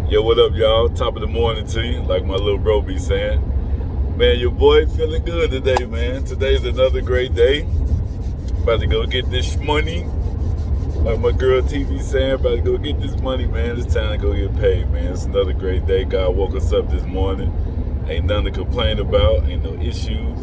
Yo, what up, y'all? Top of the morning to you, like my little bro be saying. Man, your boy feeling good today, man. Today's another great day. About to go get this money. Like my girl TV saying, about to go get this money, man. It's time to go get paid, man. It's another great day. God woke us up this morning. Ain't nothing to complain about. Ain't no issues.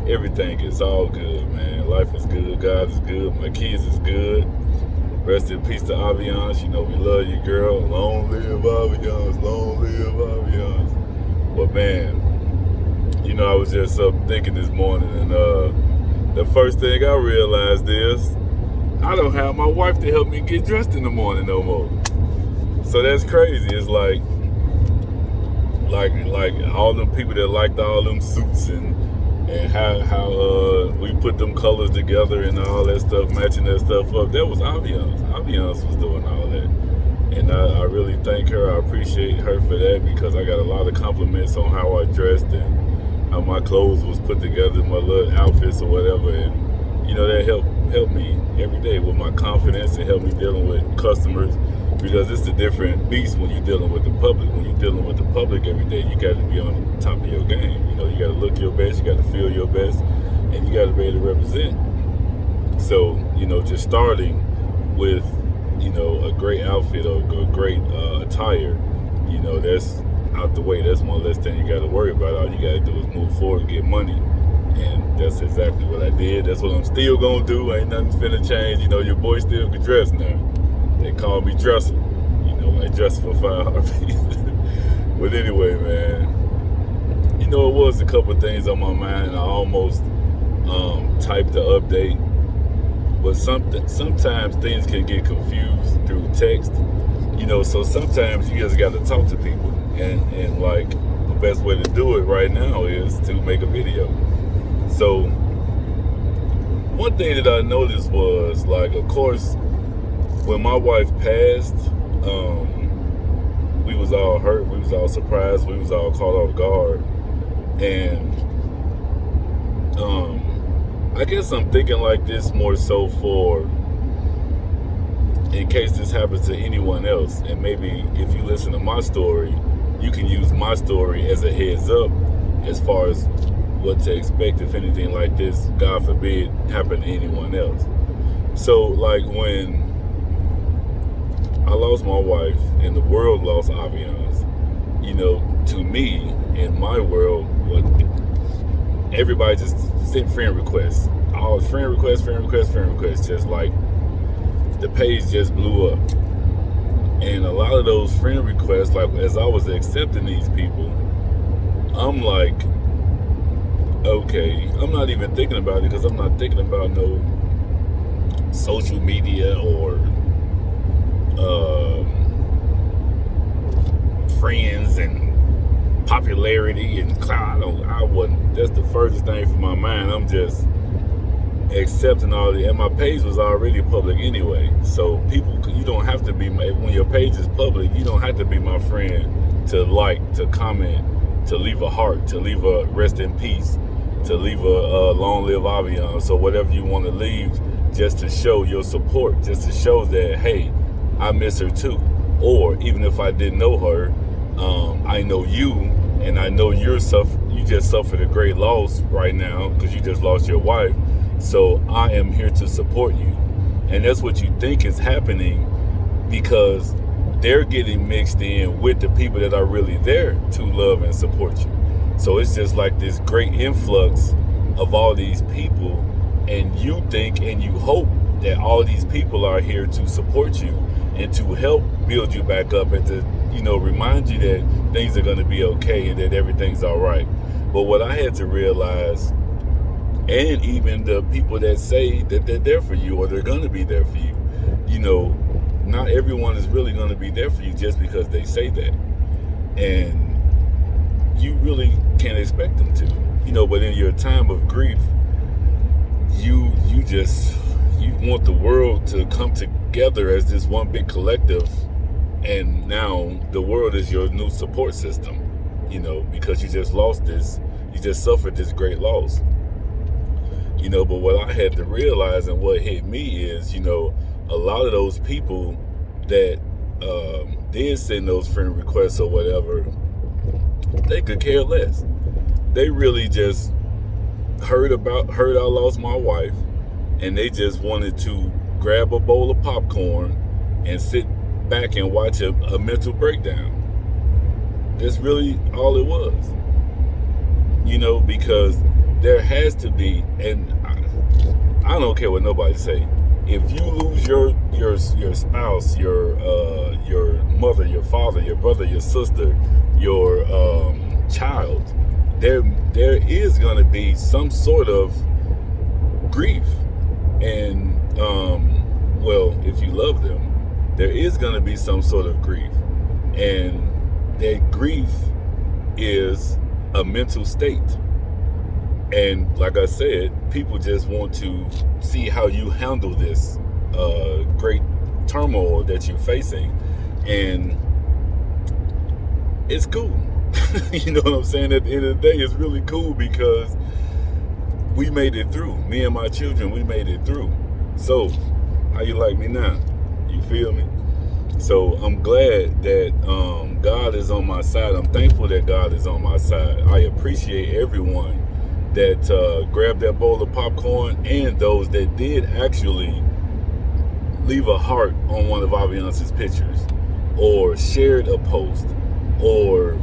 Everything is all good, man. Life is good. God is good. My kids is good. Rest in peace to Aviance. You know we love you, girl. Long live Aviance. Long live Aviance. But man, you know I was just up thinking this morning, and the first thing I realized is I don't have my wife to help me get dressed in the morning no more. So that's crazy. It's like all them people that liked all them suits and how we put them colors together and all that stuff, matching that stuff up. That was Aviance. Aviance was doing all that. And I really thank her. I appreciate her for that, because I got a lot of compliments on how I dressed and how my clothes was put together, my little outfits or whatever. And, you know, that helped me every day with my confidence and helped me dealing with customers, because it's a different beast when you're dealing with the public. When you're dealing with the public every day, you got to be on the top of your game. You know, you got to look your best, you got to feel your best, and you got to be able to represent. So, you know, just starting with, you know, a great outfit or a great attire, you know, that's out the way. That's one less thing you got to worry about. All you got to do is move forward and get money. And that's exactly what I did. That's what I'm still going to do. Ain't nothing finna change. You know, your boy still can dress now. They call me Dresser. You know, I dress for 5 RPs. But anyway, man, you know, it was a couple of things on my mind. I almost typed the update. But sometimes things can get confused through text. You know, so sometimes you just got to talk to people. And like, the best way to do it right now is to make a video. So one thing that I noticed was, like, of course, when my wife passed, we was all hurt, we was all surprised, we was all caught off guard. And I guess I'm thinking like this more so for in case this happens to anyone else. And maybe if you listen to my story, you can use my story as a heads up as far as what to expect if anything like this, God forbid, happen to anyone else. So, like, when I lost my wife and the world lost Aviance, you know, to me, in my world, what everybody just sent friend requests. All friend requests, just like the page just blew up. And a lot of those friend requests, like, as I was accepting these people, I'm like, okay, I'm not even thinking about it, because I'm not thinking about no social media or friends and popularity and cloud. I wasn't. That's the furthest thing from my mind. I'm just accepting all the, and my page was already public anyway. So people, you don't have to be when your page is public. You don't have to be my friend to like, to comment, to leave a heart, to leave a rest in peace, to leave a long live Aviance, or whatever you want to leave, just to show your support, just to show that, hey, I miss her too. Or even if I didn't know her, I know you, and I know you just suffered a great loss right now because you just lost your wife. So I am here to support you. And that's what you think is happening, because they're getting mixed in with the people that are really there to love and support you. So it's just like this great influx of all these people, and you think and you hope that all these people are here to support you and to help build you back up, and to, you know, remind you that things are going to be okay and that everything's all right. But what I had to realize, and even the people that say that they're there for you or they're going to be there for you, you know, not everyone is really going to be there for you just because they say that. And you really can't expect them to, you know. But in your time of grief, you want the world to come together as this one big collective, and now the world is your new support system, you know, because you just suffered this great loss, you know. But what I had to realize and what hit me is, you know, a lot of those people that did send those friend requests or whatever, they could care less. They really just heard I lost my wife, and they just wanted to grab a bowl of popcorn and sit back and watch a mental breakdown. That's really all it was. Because there has to be, and I don't care what nobody say. If you lose your spouse, your mother, your father, your brother, your sister, your child, there is going to be some sort of grief. And if you love them, there is going to be some sort of grief. And that grief is a mental state. And like I said, people just want to see how you handle this great turmoil that you're facing. And it's cool. You know what I'm saying? At the end of the day, it's really cool because we made it through. Me and my children, we made it through. So, how you like me now? You feel me? So I'm glad that God is on my side. I'm thankful that God is on my side. I appreciate everyone that grabbed that bowl of popcorn, and those that did actually leave a heart on one of Aviance's pictures, or shared a post, or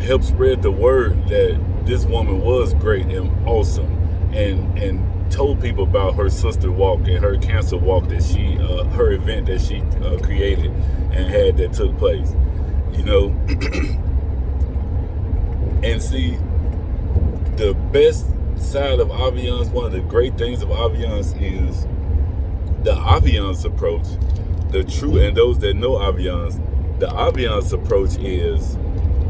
helped spread the word that this woman was great and awesome, and told people about her sister walk and her cancer walk that she, her event that she created and had that took place, and see, the best side of Aviance, one of the great things of Aviance is the Aviance approach. The true, and those that know Aviance, the Aviance approach is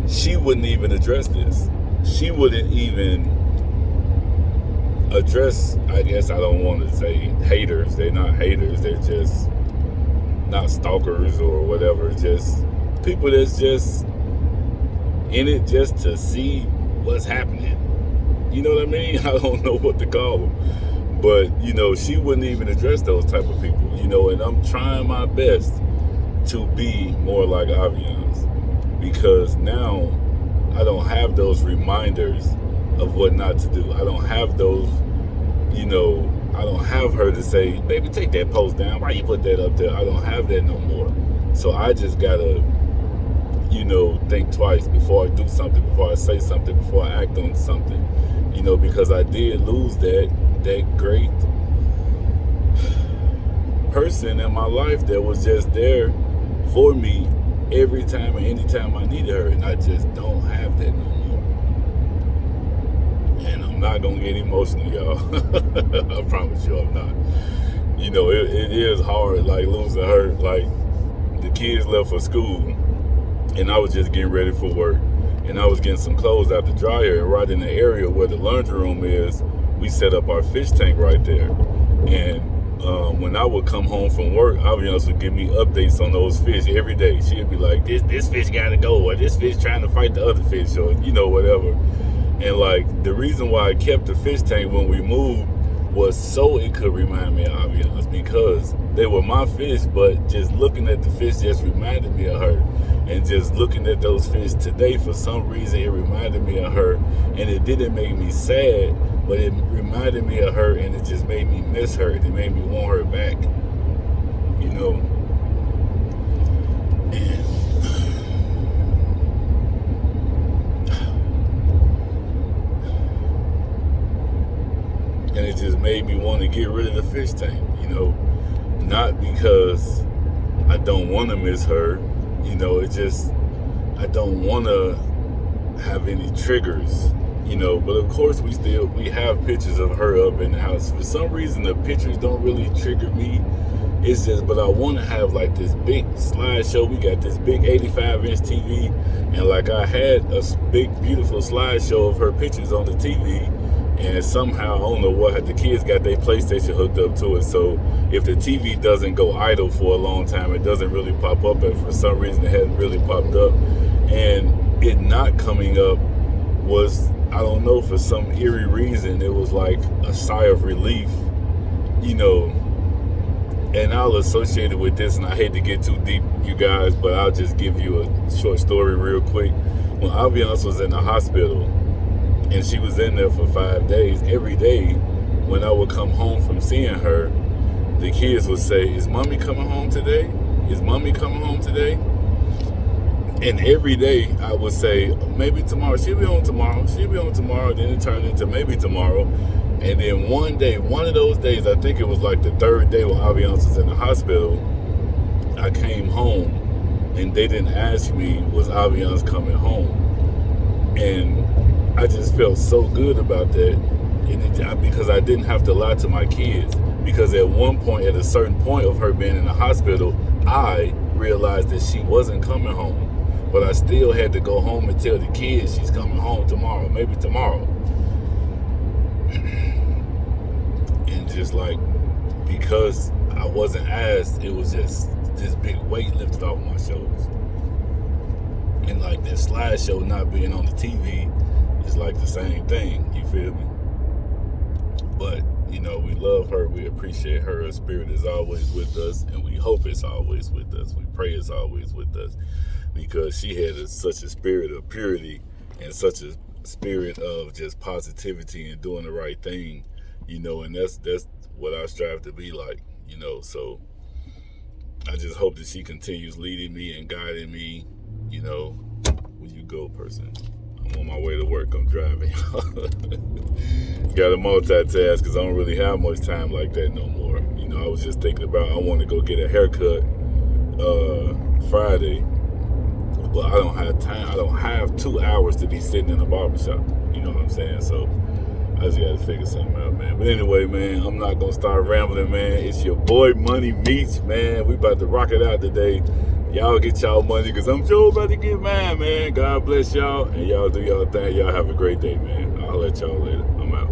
she wouldn't even address this. She wouldn't even address, I guess I don't want to say haters. They're not haters. They're just not stalkers or whatever. Just people that's just in it just to see what's happening. You know what I mean? I don't know what to call them. But, she wouldn't even address those type of people, and I'm trying my best to be more like Aviance, because now I don't have those reminders of what not to do. I don't have those, I don't have her to say, baby, take that post down. Why you put that up there? I don't have that no more. So I just gotta, think twice before I do something, before I say something, before I act on something, because I did lose that great person in my life that was just there for me every time and anytime I needed her, and I just don't have that no more. And I'm not gonna get emotional, y'all. I promise you I'm not. It is hard, like losing her. Like, the kids left for school and I was just getting ready for work, and I was getting some clothes out the dryer, and right in the area where the laundry room is, we set up our fish tank right there. And when I would come home from work, Aviance would give me updates on those fish every day. She'd be like, this fish gotta go, or this fish trying to fight the other fish, or whatever. And like, the reason why I kept the fish tank when we moved was so it could remind me of Aviance, because they were my fish, but just looking at the fish just reminded me of her. And just looking at those fish today, for some reason, it reminded me of her. And it didn't make me sad, but it reminded me of her, and it just made me miss her. It made me want her back, And it just made me want to get rid of the fish tank, not because I don't want to miss her. It just, I don't want to have any triggers, but of course we have pictures of her up in the house. For some reason, the pictures don't really trigger me. It's just, but I want to have like this big slideshow. We got this big 85-inch TV, and like I had a big, beautiful slideshow of her pictures on the TV. And somehow, I don't know what, the kids got their PlayStation hooked up to it. So if the TV doesn't go idle for a long time, it doesn't really pop up. And for some reason, it hadn't really popped up. And it not coming up was, I don't know, for some eerie reason, it was like a sigh of relief, And I'll associate it with this, and I hate to get too deep, you guys, but I'll just give you a short story real quick. When Aviance was in the hospital, and she was in there for 5 days, every day when I would come home from seeing her, the kids would say, "Is mommy coming home today? Is mommy coming home today?" And every day I would say, "Maybe tomorrow. She'll be home tomorrow. She'll be home tomorrow." Then it turned into maybe tomorrow. And then one day, one of those days, I think it was like the third day when Aviance was in the hospital, I came home and they didn't ask me, was Aviance coming home? And I just felt so good about that, and because I didn't have to lie to my kids. Because at one point, at a certain point of her being in the hospital, I realized that she wasn't coming home. But I still had to go home and tell the kids she's coming home tomorrow, maybe tomorrow. And just like, because I wasn't asked, it was just this big weight lifted off my shoulders. And like that slideshow not being on the TV is like the same thing, you feel me? But, you know, we love her, we appreciate her. Her spirit is always with us, and we hope it's always with us. We pray it's always with us, because she had such a spirit of purity and such a spirit of just positivity and doing the right thing, you know, and that's what I strive to be like, you know. So I just hope that she continues leading me and guiding me, you know. Where you go, person? I'm on my way to work. I'm driving. Got to multitask because I don't really have much time like that no more. You know, I was just thinking about, I want to go get a haircut Friday, but I don't have time. I don't have 2 hours to be sitting in a barbershop. You know what I'm saying? So I just got to figure something out, man. But anyway, man, I'm not going to start rambling, man. It's your boy Money Meets, man. We about to rock it out today. Y'all get y'all money, because I'm sure about to get mine, man. God bless y'all, and y'all do y'all thing. Y'all have a great day, man. I'll let y'all later. I'm out.